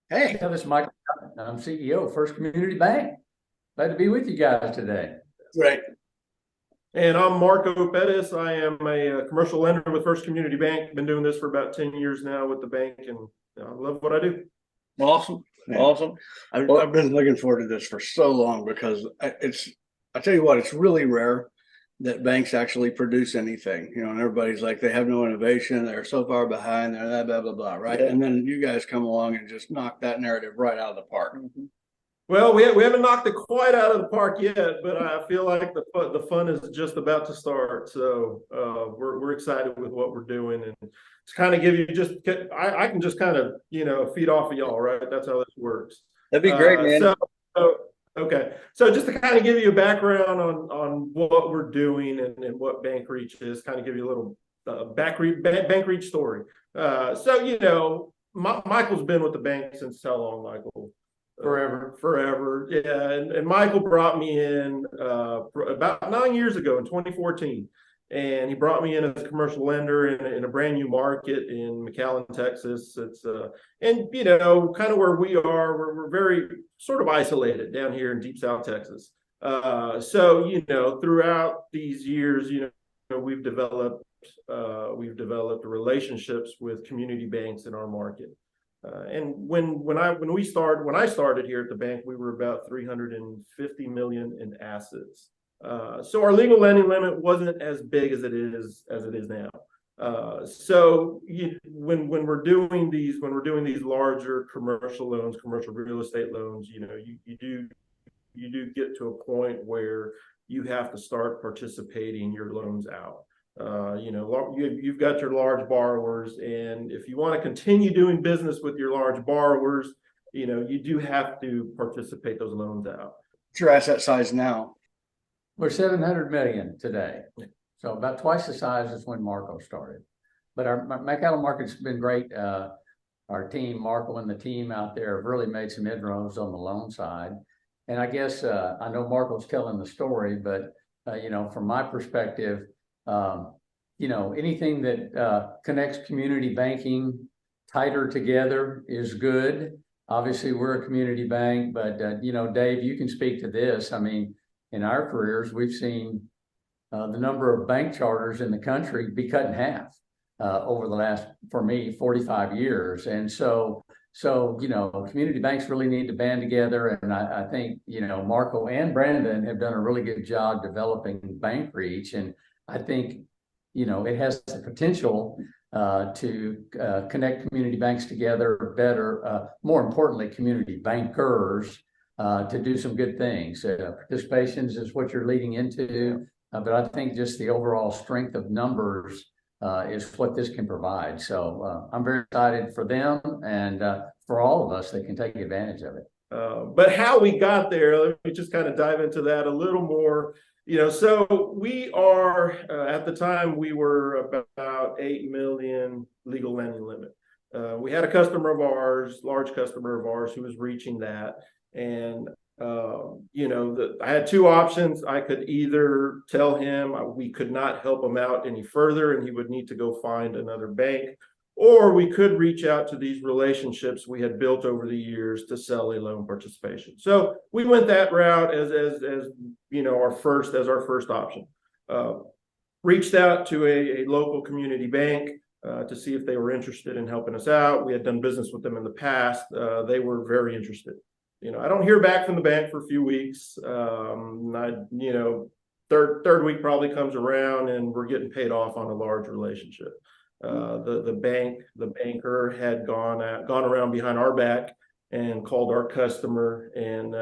Hey, Yeah, this is Michael. I'm CEO of First Community Bank. Glad to be with you guys today. great. And I'm Marco Perez. I am a commercial lender with First Community Bank. Been doing this for about 10 years now with the bank, and I love what I do. Awesome. Yeah. Awesome. I've been looking forward to this for so long because I tell you what, it's really rare that banks actually produce anything, and everybody's like, they have no innovation. They're so far behind. They're that, blah, blah, blah. Right. Yeah. And then you guys come along and just knock that narrative right out of the park. Well, we haven't knocked it quite out of the park yet, but I feel like the fun is just about to start. So we're excited with what we're doing, and to kind of give you I can just kind of feed off of y'all, right? That's how this works. That'd be great, man. Okay. So just to kind of give you a background on what we're doing and what BANCreach is, kind of give you a little BANCreach story. Michael's been with the bank since how long, Michael? Forever. Yeah. And Michael brought me in about 9 years ago in 2014. And he brought me in as a commercial lender in a brand new market in McAllen, Texas. It's kind of where we are. We're very sort of isolated down here in deep South Texas. Throughout these years, we've developed relationships with community banks in our market. And when I started here at the bank, we were about 350 million in assets. So our legal lending limit wasn't as big as it is now. When we're doing these larger commercial loans, commercial real estate loans, you do get to a point where you have to start participating your loans out. You've got your large borrowers, and if you want to continue doing business with your large borrowers, you do have to participate those loans out. What's your asset size now? We're 700 million today, so about twice the size as when Marco started. But our McAllen market's been great. Our team, Marco and the team out there, have really made some inroads on the loan side. And I guess I know Marco's telling the story, but from my perspective, anything that connects community banking tighter together is good. Obviously, we're a community bank, but Dave, you can speak to this. I mean, in our careers, we've seen the number of bank charters in the country be cut in half over the last, for me, 45 years. And so community banks really need to band together. And I think, Marco and Brandon have done a really good job developing BANCreach. And I think, it has the potential to connect community banks together better, more importantly, community bankers to do some good things. Participations is what you're leading into, but I think just the overall strength of numbers is what this can provide. So I'm very excited for them and for all of us that can take advantage of it. But how we got there, let me just kind of dive into that a little more. So we are, at the time, we were about 8 million legal lending limit. We had a customer of ours, large customer of ours, who was reaching that. And, I had two options. I could either tell him we could not help him out any further and he would need to go find another bank, or we could reach out to these relationships we had built over the years to sell a loan participation. So we went that route as our first option. Reached out to a local community bank to see if they were interested in helping us out. We had done business with them in the past. They were very interested. I don't hear back from the bank for a few weeks. Third week probably comes around and we're getting paid off on a large relationship. The banker had gone around behind our back and called our customer and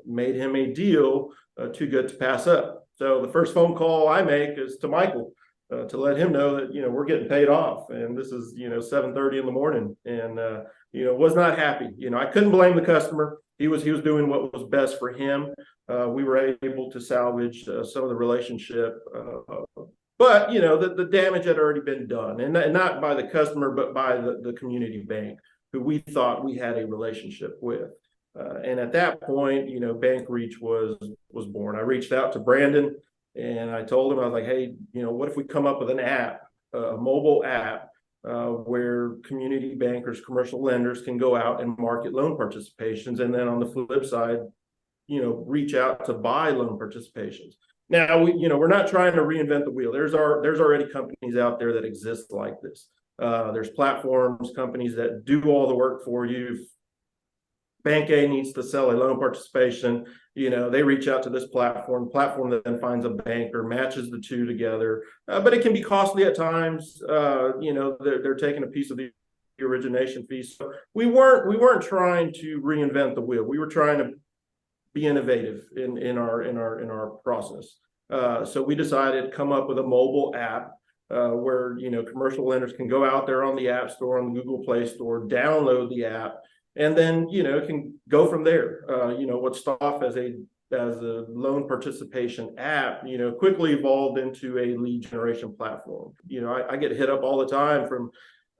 made him a deal too good to pass up. So the first phone call I make is to Michael to let him know that we're getting paid off, and this is 7:30 in the morning, and was not happy. I couldn't blame the customer. He was doing what was best for him. We were able to salvage some of the relationship. But the damage had already been done, and not by the customer, but by the community bank who we thought we had a relationship with. And at that point, BANCreach was born. I reached out to Brandon and I told him, I was like, hey, what if we come up with an app, a mobile app where community bankers, commercial lenders can go out and market loan participations. And then on the flip side, reach out to buy loan participations. Now, we're not trying to reinvent the wheel. There's already companies out there that exist like this. There's platforms, companies that do all the work for you. Bank A needs to sell a loan participation. They reach out to this platform. Platform that then finds a banker, matches the two together. But it can be costly at times. They're taking a piece of the origination fee. So we weren't trying to reinvent the wheel. We were trying to be innovative in our process. So we decided to come up with a mobile app where commercial lenders can go out there on the App Store, on the Google Play Store, download the app, and then can go from there. What started off as a loan participation app, quickly evolved into a lead generation platform. I get hit up all the time from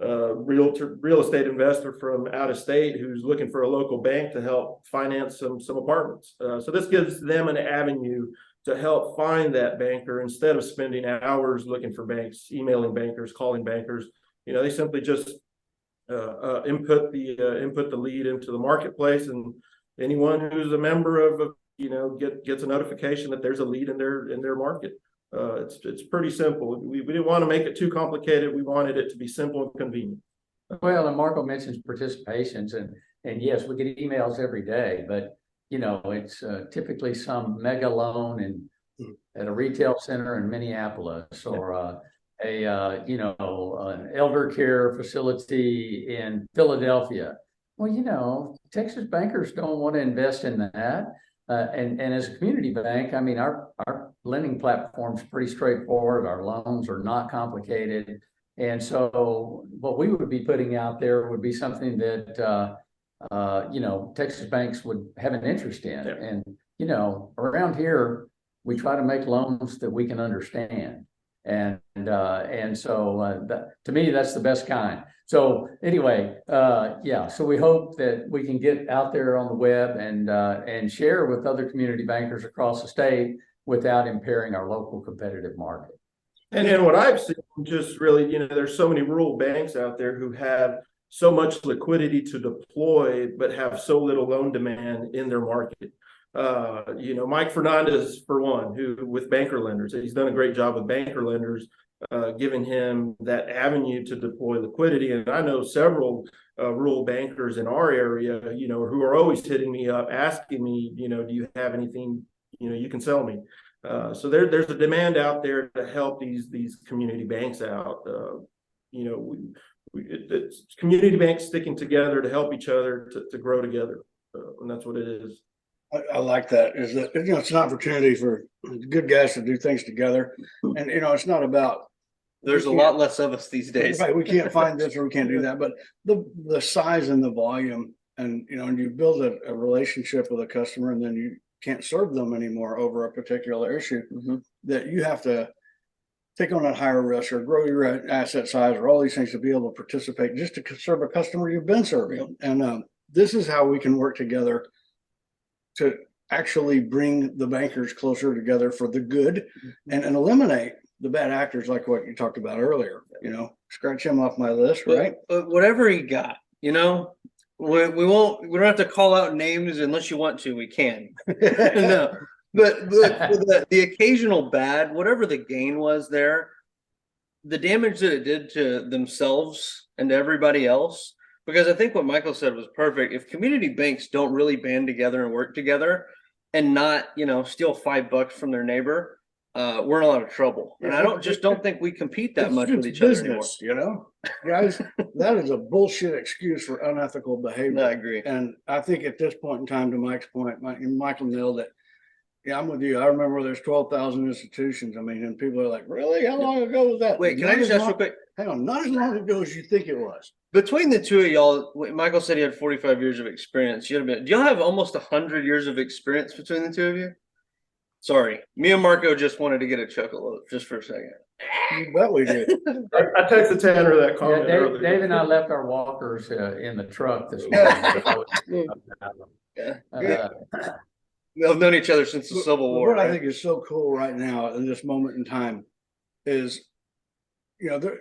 real estate investor from out of state who's looking for a local bank to help finance some apartments. So this gives them an avenue to help find that banker instead of spending hours looking for banks, emailing bankers, calling bankers. They simply just input the lead into the marketplace, and anyone who's a member of gets a notification that there's a lead in their market. It's pretty simple. We didn't want to make it too complicated. We wanted it to be simple and convenient. Well, and Marco mentions participations, and yes, we get emails every day, but it's typically some mega loan at a retail center in Minneapolis, or an elder care facility in Philadelphia. Well, Texas bankers don't want to invest in that. And as a community bank, our lending platform is pretty straightforward. Our loans are not complicated. And so what we would be putting out there would be something that, Texas banks would have an interest in. Yeah. And, around here, we try to make loans that we can understand. And so to me, that's the best kind. So anyway, so we hope that we can get out there on the web and share with other community bankers across the state without impairing our local competitive market. And what I've seen, just really, there's so many rural banks out there who have so much liquidity to deploy, but have so little loan demand in their market. Mike Fernandez, for one, who with banker lenders, he's done a great job with banker lenders, giving him that avenue to deploy liquidity. And I know several rural bankers in our area, who are always hitting me up, asking me, do you have anything, you can sell me? So there's a demand out there to help these community banks out. It's community banks sticking together to help each other to grow together, and that's what it is. I like that. Is that it's an opportunity for good guys to do things together, and it's not about. There's a lot less of us these days. Right, we can't find this or we can't do that, but the size and the volume, and and you build a relationship with a customer, and then you can't serve them anymore over a particular issue. Mm-hmm. That you have to take on a higher risk or grow your asset size or all these things to be able to participate just to serve a customer you've been serving. And this is how we can work together to actually bring the bankers closer together for the good, and eliminate the bad actors, like what you talked about earlier. Scratch him off my list, right? But whatever he got, we don't have to call out names unless you want to. We can. No, but the occasional bad, whatever the gain was there, the damage that it did to themselves and to everybody else. Because I think what Michael said was perfect. If community banks don't really band together and work together, and not steal $5 from their neighbor, we're in a lot of trouble. And I don't think we compete that much with each other anymore. Guys, that is a bullshit excuse for unethical behavior. I agree. And I think at this point in time, to Mike's point, Michael nailed it. Yeah, I'm with you. I remember there's 12,000 institutions. And people are like, really? How long ago was that? Wait, can I just ask real quick? Hang on, not as long ago as you think it was. Between the two of y'all, Michael said he had 45 years of experience. Do y'all have almost 100 years of experience between the two of you? Sorry, me and Marco just wanted to get a chuckle just for a second. You bet we did. I texted Tanner that comment earlier. Dave and I left our walkers in the truck this morning. They've known each other since the Civil War. What I think is so cool right now in this moment in time is,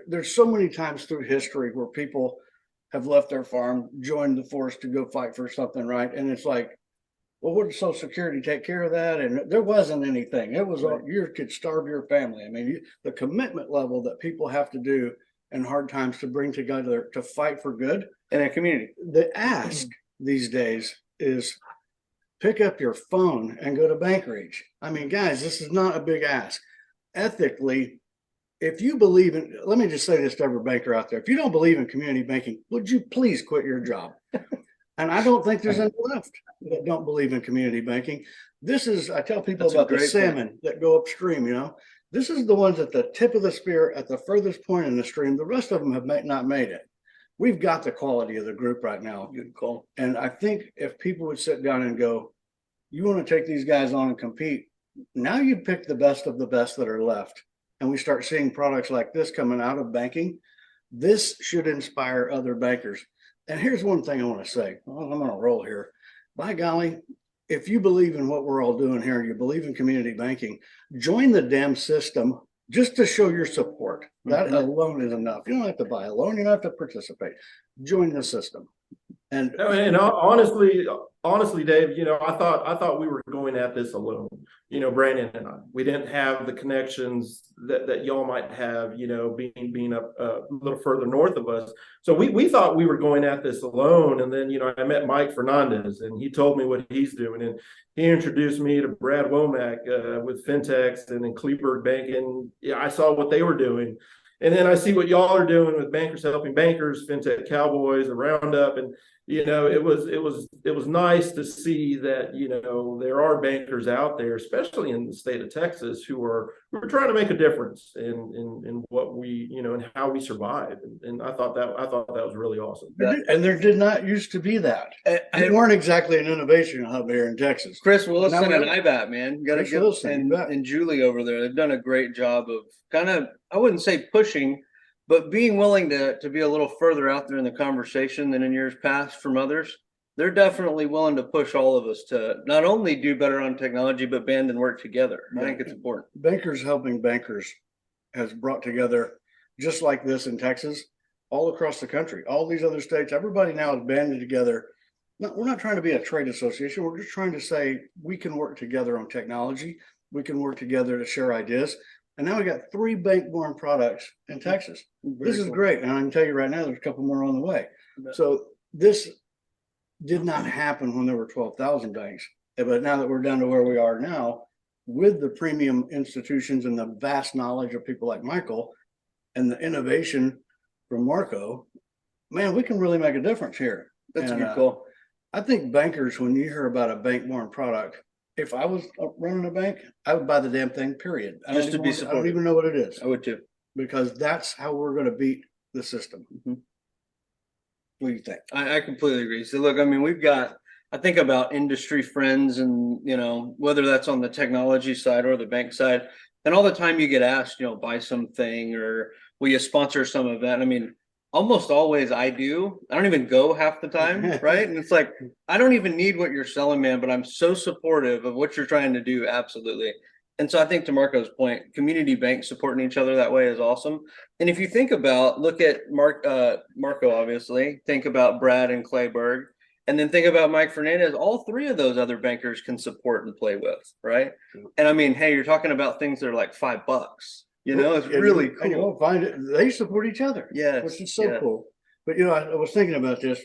there's so many times through history where people have left their farm, joined the force to go fight for something, right? And it's like, well, wouldn't Social Security take care of that? And there wasn't anything. It was all, you could starve your family. I mean, the commitment level that people have to do in hard times to bring together to fight for good in a community. The ask these days is pick up your phone and go to BANCreach. I mean, guys, this is not a big ask. Ethically, if you believe in, let me just say this to every banker out there, if you don't believe in community banking, would you please quit your job? And I don't think there's any left that don't believe in community banking. This is, I tell people about the salmon that go upstream, this is the ones at the tip of the spear at the furthest point in the stream. The rest of them have not made it. We've got the quality of the group right now. Good call. And I think if people would sit down and go, you want to take these guys on and compete, now you pick the best of the best that are left. And we start seeing products like this coming out of banking. This should inspire other bankers. And here's one thing I want to say. Well, I'm on a roll here. By golly, if you believe in what we're all doing here, you believe in community banking, join the damn system just to show your support. That alone is enough. You don't have to buy a loan. You don't have to participate. Join the system. And honestly, Dave, I thought we were going at this alone. Brandon and I, we didn't have the connections that y'all might have. Being up a little further north of us. So we thought we were going at this alone. And then I met Mike Fernandez, and he told me what he's doing, and he introduced me to Brad Womack with FinTechs and then Kleberg Banking. Yeah, I saw what they were doing. And then I see what y'all are doing with Bankers Helping Bankers, FinTech Cowboys, a roundup. And, it was nice to see that, there are bankers out there, especially in the state of Texas, who are trying to make a difference in what we, and how we survive. And I thought that was really awesome. And there did not used to be that. They weren't exactly an innovation hub here in Texas. Chris Wilson and IBAT, man. Got to Chris give Wilson, and Julie over there. They've done a great job of kind of, I wouldn't say pushing, but being willing to be a little further out there in the conversation than in years past from others. They're definitely willing to push all of us to not only do better on technology, but band and work together. I think it's important. Bankers Helping Bankers has brought together, just like this in Texas, all across the country, all these other states. Everybody now is banded together. No, we're not trying to be a trade association. We're just trying to say we can work together on technology. We can work together to share ideas. And now we got 3 bank-born products in Texas. This is great. And I can tell you right now, there's a couple more on the way. So this did not happen when there were 12,000 banks. But now that we're down to where we are now, with the premium institutions and the vast knowledge of people like Michael and the innovation from Marco, man, we can really make a difference here. That's a good call. I think bankers, when you hear about a bank-born product, if I was running a bank, I would buy the damn thing, period. Just to be supported. I don't even know what it is. I would too. Because that's how we're going to beat the system. What do you think? I completely agree. So look, I mean, I think about industry friends and, whether that's on the technology side or the bank side, and all the time you get asked, buy something or will you sponsor some event? I mean, almost always I do. I don't even go half the time, right? And it's like, I don't even need what you're selling, man, but I'm so supportive of what you're trying to do. Absolutely. And so I think to Marco's point, community banks supporting each other that way is awesome. And if you think about, look at Marco, obviously, think about Brad and Kleberg, and then think about Mike Fernandez, all 3 of those other bankers can support and play with, right? And I mean, hey, you're talking about things that are like $5. It's really cool. And you won't find it. They support each other. Yeah, which is so cool. But I was thinking about this.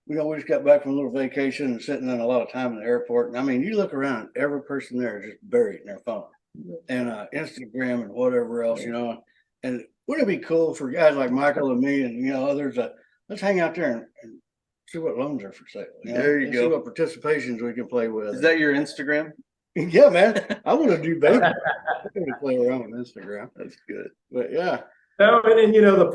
We just got back from a little vacation and sitting in a lot of time in the airport. And I mean, you look around, every person there is just buried in their phone and Instagram and whatever else, And wouldn't it be cool for guys like Michael and me and others let's hang out there and see what loans are for sale. There you go. See what participations we can play with. Is that your Instagram? Yeah, man. I want to do banking. I want to play around with Instagram. That's good. But yeah. No, and the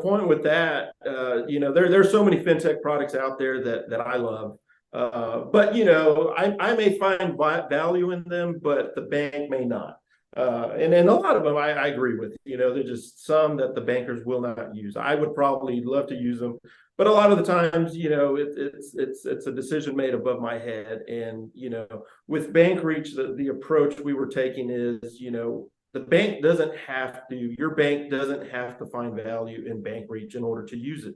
point with that, there's so many fintech products out there that I love. But I may find value in them, but the bank may not. And a lot of them I agree with. There's just some that the bankers will not use. I would probably love to use them, but a lot of the times, it's a decision made above my head. And with BANCreach, the approach we were taking is, the bank doesn't have to, your bank doesn't have to find value in BANCreach in order to use it.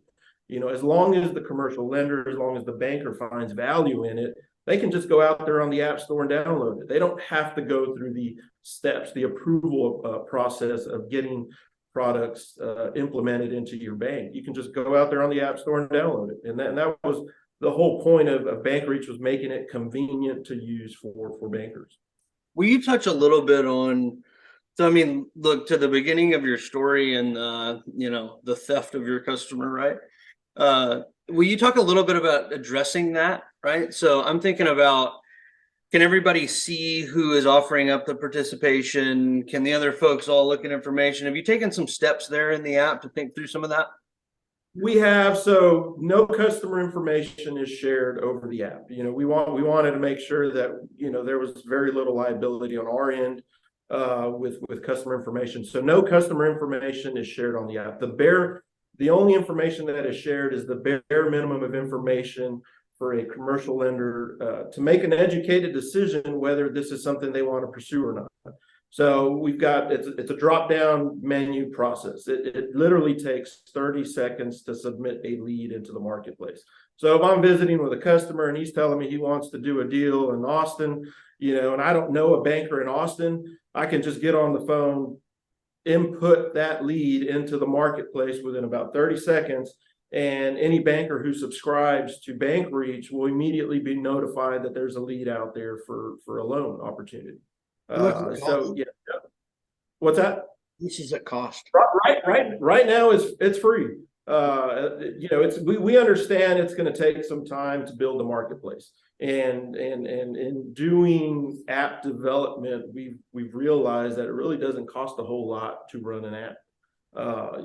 You know, as long as the commercial lender, as long as the banker finds value in it, they can just go out there on the App Store and download it. They don't have to go through the steps, the approval process of getting products implemented into your bank. You can just go out there on the App Store and download it. And that was the whole point of BANCreach, was making it convenient to use for bankers. Will you touch a little bit on, so I mean, look, to the beginning of your story and you know, the theft of your customer, right? Will you talk a little bit about addressing that, right? So I'm thinking about, can everybody see who is offering up the participation? Can the other folks all look at information? Have you taken some steps there in the app to think through some of that? We have, so no customer information is shared over the app. You know, we wanted to make sure that, you know, there was very little liability on our end with customer information. So no customer information is shared on the app. The only information that is shared is the bare minimum of information for a commercial lender to make an educated decision whether this is something they want to pursue or not. So we've got, it's a drop-down menu process. It literally takes 30 seconds to submit a lead into the marketplace. So if I'm visiting with a customer and he's telling me he wants to do a deal in Austin, you know, and I don't know a banker in Austin, I can just get on the phone, input that lead into the marketplace within about 30 seconds. And any banker who subscribes to BANCreach will immediately be notified that there's a lead out there for a loan opportunity. So yeah, what's that? This is at cost. Right now it's free. You know, we understand it's going to take some time to build the marketplace, and in doing app development, we've realized that it really doesn't cost a whole lot to run an app.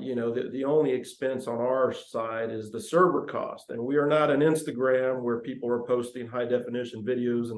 You know, the only expense on our side is the server cost, and we are not an Instagram where people are posting high definition videos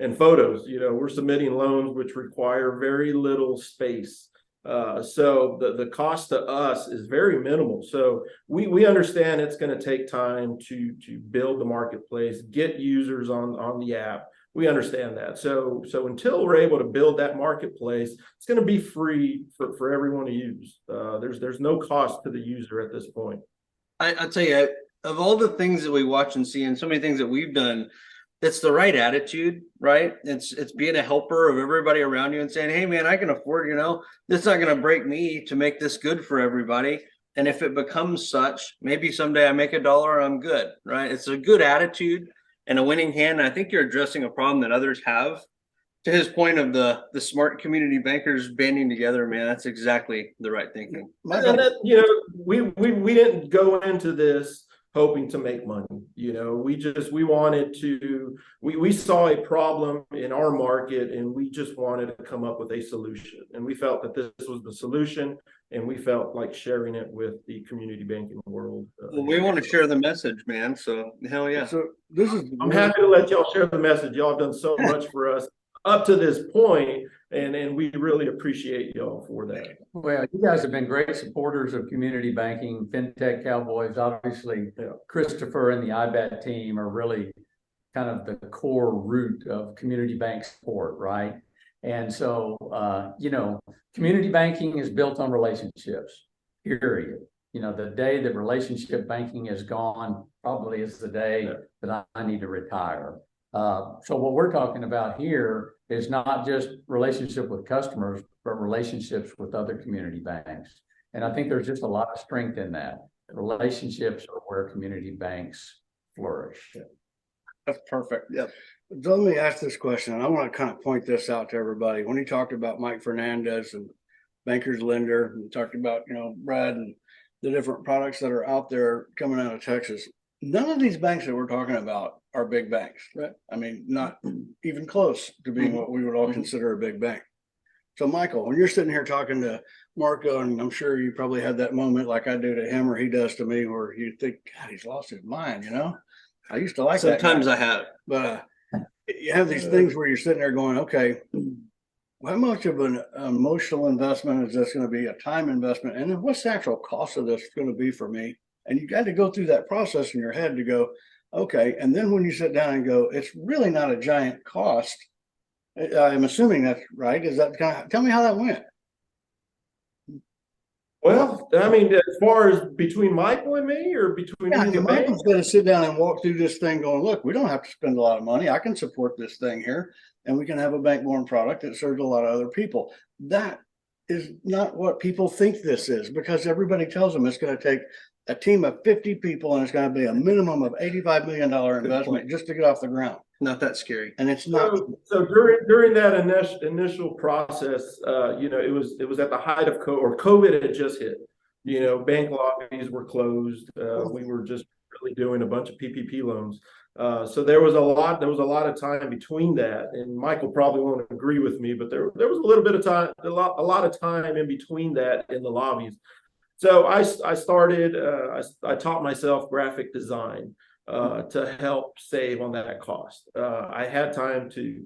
and photos. You know, we're submitting loans which require very little space. So the cost to us is very minimal. So we understand it's going to take time to build the marketplace, get users on the app. We understand that. So until we're able to build that marketplace, it's going to be free for everyone to use. There's no cost to the user at this point. I'll tell you, of all the things that we watch and see, and so many things that we've done, it's the right attitude, right? It's being a helper of everybody around you and saying, hey man, I can afford, you know, it's not going to break me to make this good for everybody. And if it becomes such, maybe someday I make $1, I'm good, right? It's a good attitude and a winning hand. And I think you're addressing a problem that others have. To his point of the smart community bankers banding together, man, that's exactly the right thinking. And that, you know, we didn't go into this hoping to make money. You know, we wanted to, we saw a problem in our market and we just wanted to come up with a solution. And we felt that this was the solution, and we felt like sharing it with the community banking world. Well, we want to share the message, man. So hell yeah. So this is, I'm happy to let y'all share the message. Y'all have done so much for us up to this point, and we really appreciate y'all for that. Well, you guys have been great supporters of community banking. FinTech Cowboys, obviously, Yeah. Christopher and the IBAT team are really kind of the core root of community bank support, right? And so, you know, community banking is built on relationships, period. You know, the day that relationship banking is gone probably is the day that I need to retire. So what we're talking about here is not just relationship with customers, but relationships with other community banks. And I think there's just a lot of strength in that. Relationships are where community banks flourish. that's perfect. Yep. So let me ask this question, and I want to kind of point this out to everybody. When you talked about Mike Fernandez and Bankers Lender, and talked about, you know, Brad and the different products that are out there coming out of Texas, none of these banks that we're talking about are big banks, right? I mean, not even close to being what we would all consider a big bank. So Michael, when you're sitting here talking to Marco, and I'm sure you probably had that moment like I do to him or he does to me, where you think, God, he's lost his mind, you know? I used to like that. Sometimes I have. But you have these things where you're sitting there going, okay, how much of an emotional investment is this going to be, a time investment? And then what's the actual cost of this going to be for me? And you got to go through that process in your head to go, okay. And then when you sit down and go, it's really not a giant cost. I'm assuming that's right. Is that kind of, tell me how that went? Well, I mean, as far as between Michael and me, or between Yeah, me and the bank? Michael's gonna sit down and walk through this thing going, look, we don't have to spend a lot of money. I can support this thing here and we can have a bank-born product that serves a lot of other people. That is not what people think this is, because everybody tells them it's gonna take a team of 50 people and it's gonna be a minimum of $85 million investment just to get off the ground. Not that scary. And it's not. So during that initial process, it was at the height of COVID had just hit. Bank lobbies were closed. We were just really doing a bunch of PPP loans. So there was a lot of time between that, and Michael probably won't agree with me, but there was a little bit of time, a lot of time in between that in the lobbies. So I started. I taught myself graphic design to help save on that cost. I had time to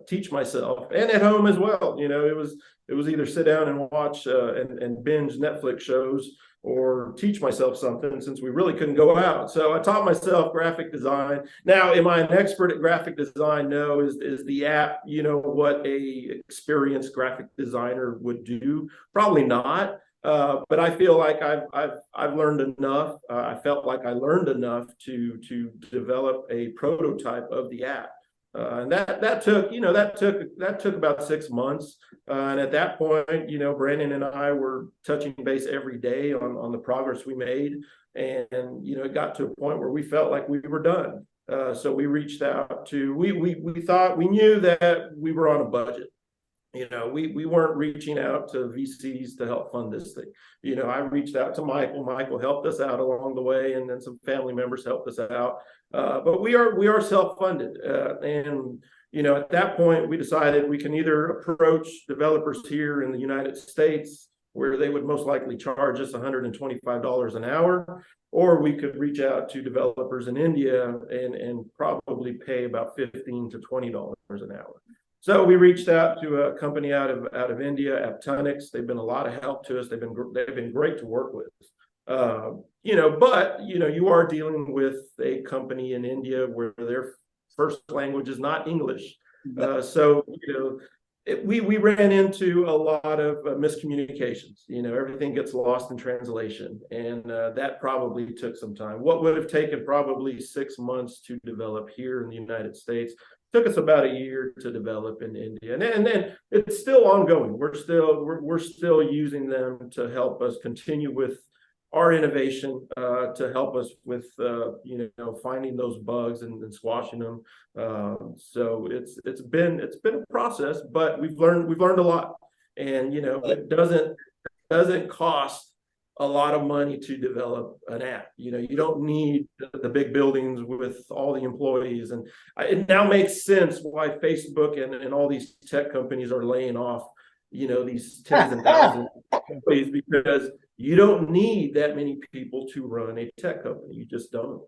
teach myself, and at home as well. It was either sit down and watch and binge Netflix shows, or teach myself something, since we really couldn't go out. So I taught myself graphic design. Now, am I an expert at graphic design? No. Is the app, what a experienced graphic designer would do? Probably not. But I feel like I've learned enough. I felt like I learned enough to develop a prototype of the app. And that took about 6 months. And at that point, Brandon and I were touching base every day on the progress we made. And it got to a point where we felt like we were done. So we reached out to, we knew that we were on a budget. We weren't reaching out to VCs to help fund this thing. I reached out to Michael. Michael helped us out along the way, and then some family members helped us out. But we are self-funded, and at that point we decided we can either approach developers here in the United States, where they would most likely charge us $125 an hour, or we could reach out to developers in India and probably pay about $15 to $20 an hour. So we reached out to a company out of India, Aptonix. They've been a lot of help to us. They've been great to work with. But you are dealing with a company in India where their first language is not English. So we ran into a lot of miscommunications. Everything gets lost in translation, and that probably took some time. What would have taken probably 6 months to develop here in the United States took us about a year to develop in India, and then it's still ongoing. We're still using them to help us continue with our innovation, to help us with finding those bugs and squashing them. So it's been a process, but we've learned a lot, and it doesn't cost a lot of money to develop an app. You don't need the big buildings with all the employees, and it now makes sense why Facebook and all these tech companies are laying off these tens and thousands of employees, because you don't need that many people to run a tech company. You just don't.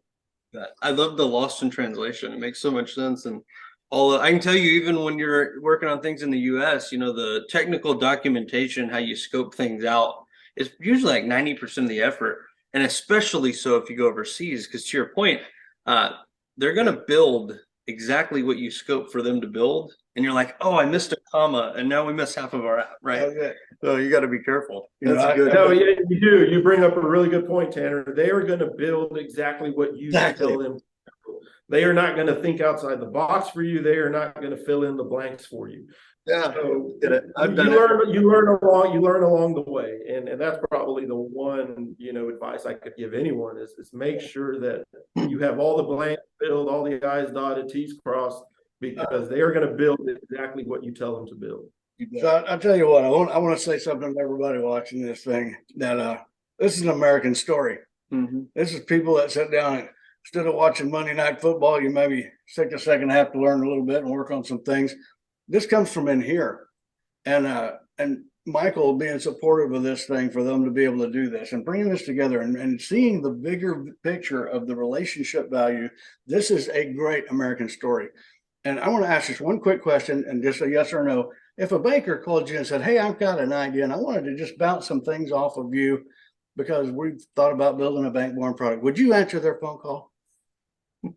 I love the lost in translation. It makes so much sense. And I can tell you, even when you're working on things in the US, the technical documentation, how you scope things out, is usually like 90% of the effort. And especially so if you go overseas, because to your point, they're going to build exactly what you scope for them to build. And you're like, oh, I missed a comma, and now we missed half of our app, right? Okay. So you got to be careful. That's good. No, yeah, you do. You bring up a really good point, Tanner. They are going to build exactly what you tell them. They are not going to think outside the box for you. They are not going to fill in the blanks for you. Yeah, so you learn along the way, and that's probably the one advice I could give anyone is make sure that you have all the blanks filled, all the I's dotted, T's crossed, because they are going to build exactly what you tell them to build. So I'll tell you what, I want to say something to everybody watching this thing, that this is an American story. Mm-hmm. This is people that sit down and, instead of watching Monday Night Football, you maybe take the second half to learn a little bit and work on some things. This comes from in here, and Michael being supportive of this thing for them to be able to do this and bringing this together and seeing the bigger picture of the relationship value. This is a great American story. And I want to ask just one quick question, and just a yes or no. If a banker called you and said, hey, I've got an idea and I wanted to just bounce some things off of you because we've thought about building a bank-born product, would you answer their phone call?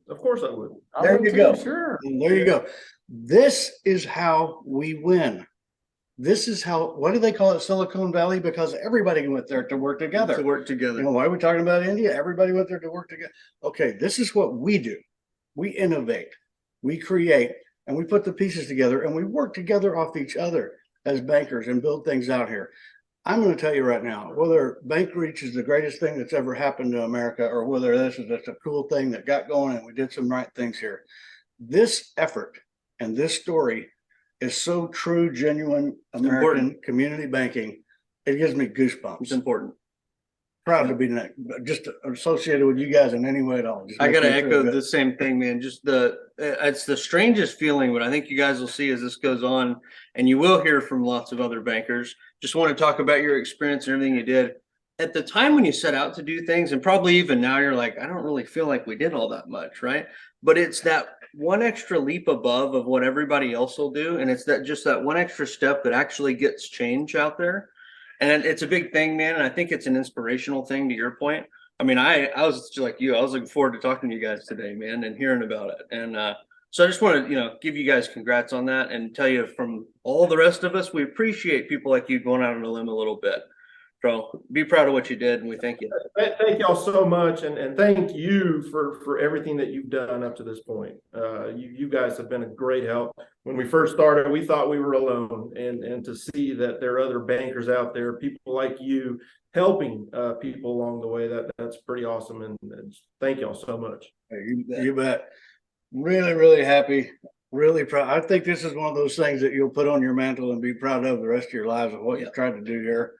Of course I would. There you go. Sure. There you go. This is how we win. This is how, why do they call it Silicon Valley? Because everybody went there to work together. To work You together. know, why are we talking about India? Everybody went there to work together. Okay, this is what we do. We innovate, we create, and we put the pieces together and we work together off each other as bankers and build things out here. I'm going to tell you right now, whether BANCreach is the greatest thing that's ever happened to America or whether this is just a cool thing that got going and we did some right things here. This effort and this story is so true, genuine American community banking. It gives me goosebumps. It's important. Proud to be just associated with you guys in any way at all. Just I makes gotta me feel echo good. the same thing, man. Just it's the strangest feeling, but I think you guys will see as this goes on, and you will hear from lots of other bankers. Just want to talk about your experience and everything you did at the time when you set out to do things, and probably even now you're like, I don't really feel like we did all that much, right? But it's that one extra leap above of what everybody else will do, and it's that just that one extra step that actually gets change out there. And it's a big thing, man. And I think it's an inspirational thing to your point. I mean, I was just like you. I was looking forward to talking to you guys today, man, and hearing about it. And so I just want to, give you guys congrats on that and tell you from all the rest of us, we appreciate people like you going out on a limb a little bit. So be proud of what you did, and we thank you. Thank y'all so much, and thank you for everything that you've done up to this point. You guys have been a great help. When we first started, we thought we were alone, and to see that there are other bankers out there, people like you, helping people along the way, that's pretty awesome. And thank y'all so much. Hey, you bet. Really, really happy. Really proud. I think this is one of those things that you'll put on your mantle and be proud of the rest of your lives of what you tried to do here.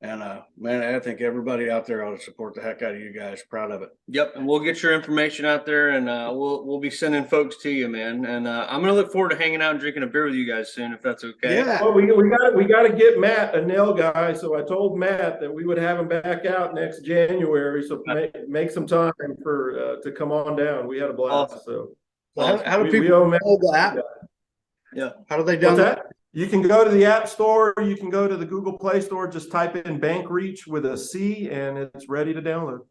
And man, I think everybody out there ought to support the heck out of you guys. Proud of it. Yep, and we'll get your information out there, and we'll be sending folks to you, man. And I'm gonna look forward to hanging out and drinking a beer with you guys soon, if that's okay. Yeah. Well, we got to get Matt a nail guy. So I told Matt that we would have him back out next January. So make some time for to come on down. We had a blast. Awesome. So How do we people owe Matt. know the app? Yeah. How do they What's download? that? You can go to the App Store. You can go to the Google Play Store. Just type in BANCreach with a C, and it's ready to download.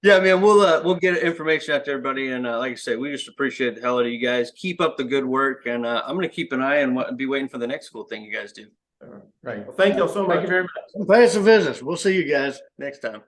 Yeah, man, we'll get information out to everybody, and like I say, we just appreciate the hell out of you guys. Keep up the good work, and I'm gonna keep an eye and be waiting for the next cool thing you guys do. Right. Well, thank y'all so much. Thank you very much. Pay us a visit. We'll see you guys Next time.